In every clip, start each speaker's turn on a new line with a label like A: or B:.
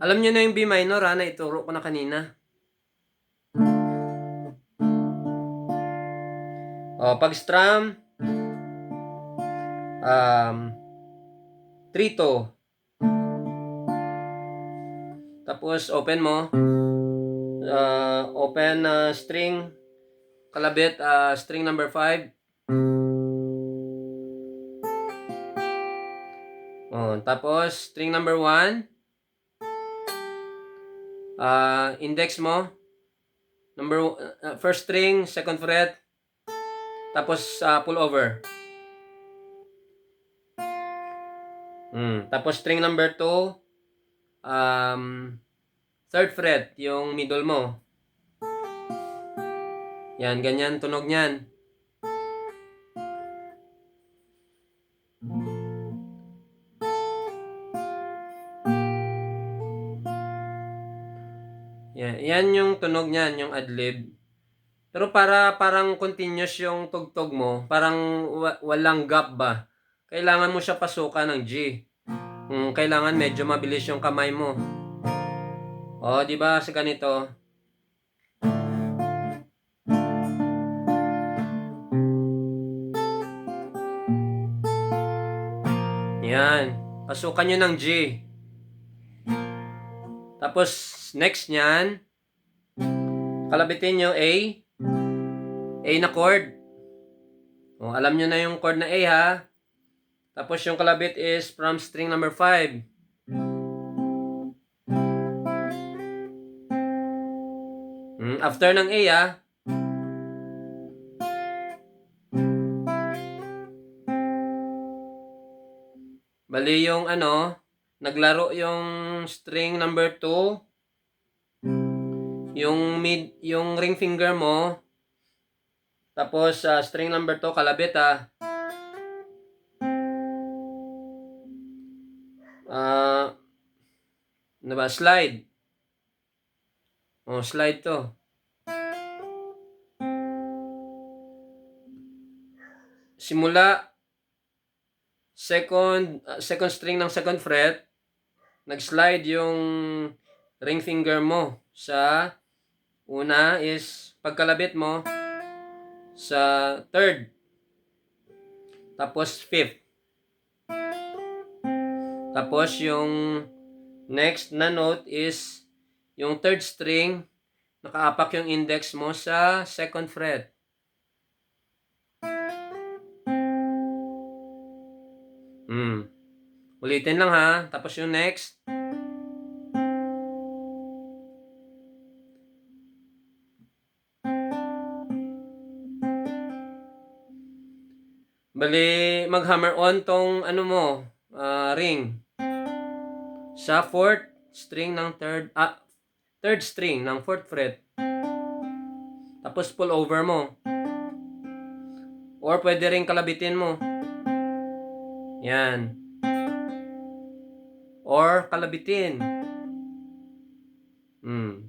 A: Alam niyo na yung B minor ha, na ituro ko na kanina. O, pag strum, 3-2. Tapos, open mo. Open string, kalabit, string number 5. Tapos, string number 1. Index mo. First string, second fret. Tapos, pull over. Tapos, string number 2. Third fret, yung middle mo. Yan, ganyan, tunog niyan. Yan yung tunog niyan, yung adlib. Pero parang continuous yung tugtog mo, parang walang gap ba? Kailangan mo siya pasukan ng G. Kailangan medyo mabilis yung kamay mo. O, di ba sa ganito? Yan. Pasukan nyo ng G. Tapos, next nyan, kalabitin nyo A. A na chord. O, alam nyo na yung chord na A ha. Tapos yung kalabit is from string number 5. After ng A ha. Bali yung naglaro yung string number 2. Yung ring finger mo. Tapos string number 2 kalabit ha. Ano ba? Slide. Slide to. Simula second string ng second fret, nag-slide yung ring finger mo sa una is pagkalabit mo sa third. Tapos fifth. Tapos yung next na note is yung third string, nakaapak yung index mo sa second fret. Ulitin lang ha. Tapos yung next. Bali, mag-hammer on tong ring. Sa fourth string ng third string ng fourth fret. Tapos pull over mo. Or pwede rin kalabitin mo. Yan. Or kalabitin.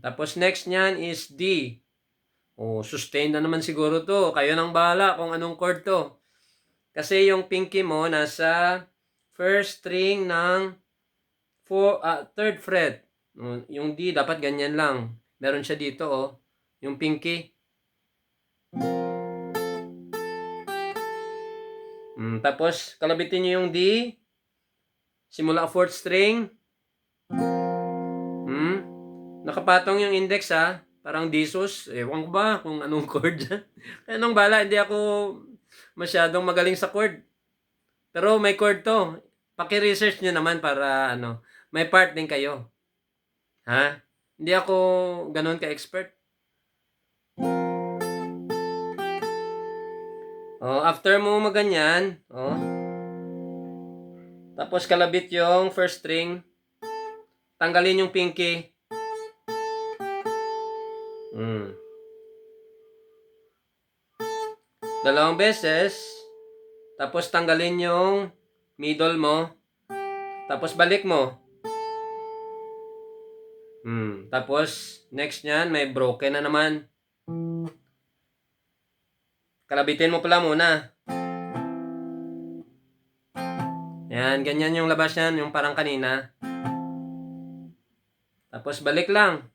A: Tapos next nyan is D. Sustain na naman siguro to. Kayo nang bahala kung anong chord to. Kasi yung pinky mo nasa first string ng third fret. Yung D dapat ganyan lang. Meron siya dito yung pinky. Tapos kalabitin niyo yung D. Simula fourth string. Nakapatong yung index ha. Parang disus. Ewan ko ba kung anong chord dyan. Kaya nung bala, hindi ako masyadong magaling sa chord. Pero may chord to. Paki-research nyo naman para may part din kayo. Ha? Hindi ako ganun ka-expert. After mo maganyan, tapos kalabit yung first string, tanggalin yung pinky. Dalawang beses, tapos tanggalin yung middle mo, tapos balik mo. Tapos next nyan, may broken na naman. Kalabitin mo pala muna. Yan, ganyan yung labas yan, yung parang kanina. Tapos balik lang.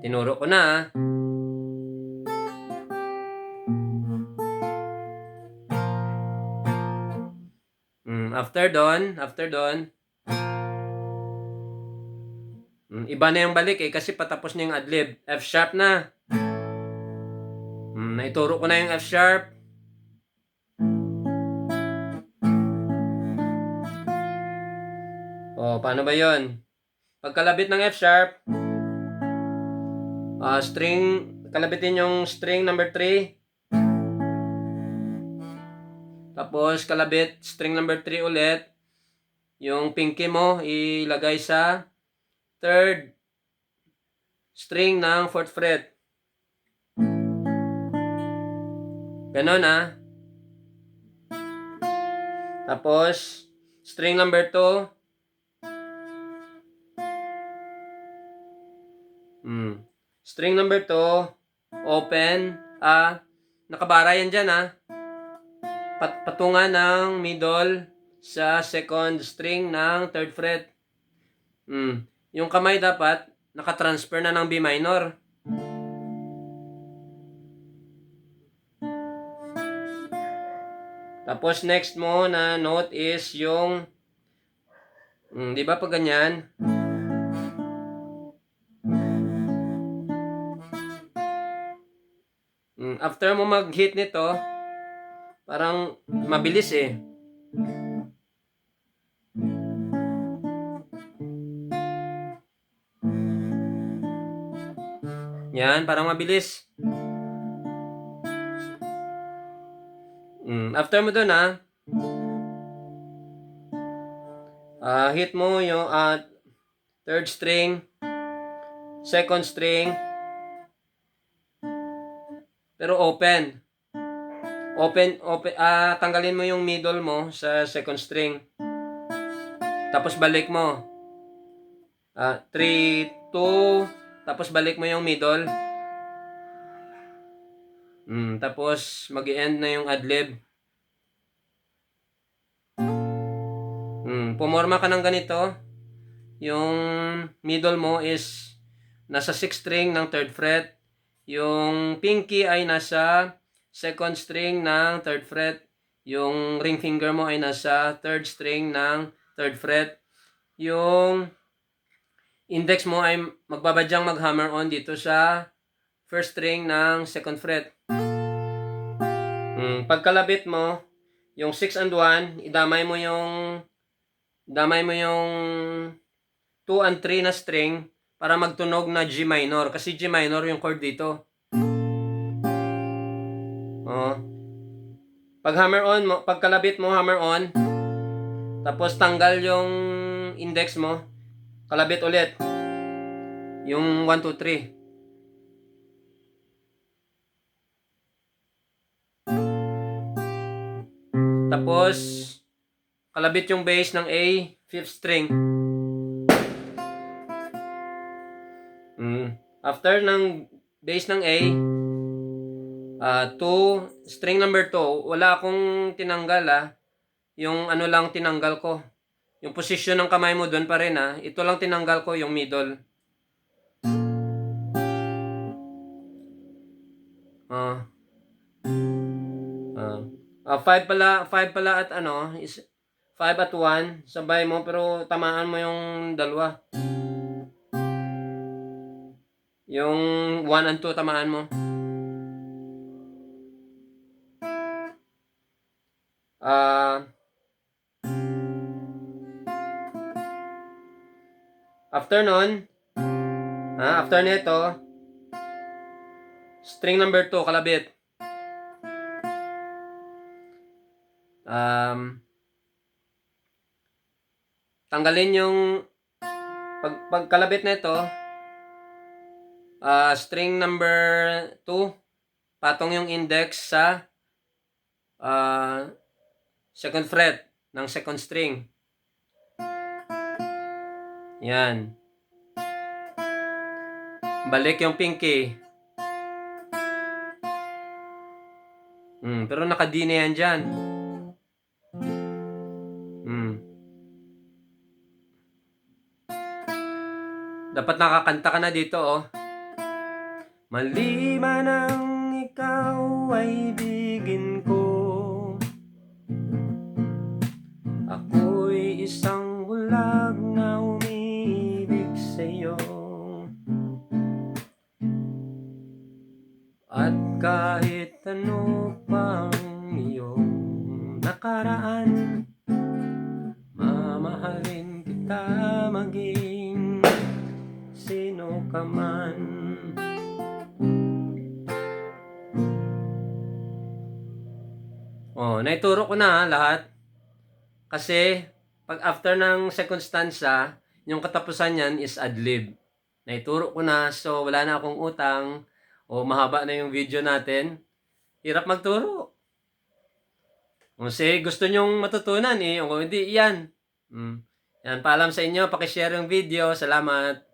A: Tinuro ko na ah. After doon, iba na yung balik eh kasi patapos na yung adlib. F sharp na. Naituro ko na yung F sharp. O, paano ba yon? Pagkalabit ng F sharp, kalabitin yung string number 3. Tapos, kalabit string number 3 ulit. Yung pinky mo, ilagay sa third string ng 4th fret. Ganon ah. Tapos, string number 2. String number 2, open, nakabara yan dyan ah. Patungan ng middle sa second string ng 3rd fret. Yung kamay dapat nakatransfer na ng B minor. Tapos next mo na note is yung di ba pag ganyan? After mo mag-hit nito, parang mabilis eh. Yan, parang mabilis. After mo dun hit mo yung third string, second string, pero open. Tanggalin mo yung middle mo sa second string. Tapos balik mo. 3, 2, tapos balik mo yung middle. Tapos mag-i-end na yung adlib. Pumorma ka ng ganito. Yung middle mo is nasa 6th string ng 3rd fret. Yung pinky ay nasa second string ng 3rd fret. Yung ring finger mo ay nasa 3rd string ng 3rd fret. Yung index mo ay magbabadyang mag-hammer on dito sa 1st string ng 2nd fret. Pagkalabit mo, yung 6 and 1, damay mo yung 2 and 3 na string para magtunog na G minor. Kasi G minor yung chord dito. Pagkalabit mo, hammer on. Tapos tanggal yung index mo. Kalabit ulit. Yung 1, 2, 3. Tapos, kalabit yung bass ng A, 5th string. After ng bass ng A, 2, string number 2, wala akong tinanggal yung ano lang tinanggal ko. Yung position ng kamay mo doon pa rin ito lang tinanggal ko yung middle. 5 pala at is 5 at 1, sabay mo pero tamaan mo yung dalawa. Yung 1 and 2 tamaan mo. After nun, after nito, string number 2, kalabit. Tanggalin yung pagkalabit nito, string number 2, patong yung index sa 2nd fret ng 2nd string. Yan. Balik yung pinky. Pero naka-D na yan dyan. Dapat nakakanta ka na dito, oh. Maliban ang ikaw ay bigin ko, ako'y isang bulag na umiibig sa'yo. At kahit ano pang iyong nakaraan, mamahalin kita maging sino ka man. Oh, naituro ko na lahat. Kasi, pag after ng second stanza, yung katapusan niyan is adlib. Naituro ko na, so wala na akong utang, o mahaba na yung video natin. Hirap magturo. Kasi gusto nyong matutunan eh, o hindi, yan. Yan, paalam sa inyo, pakishare yung video. Salamat.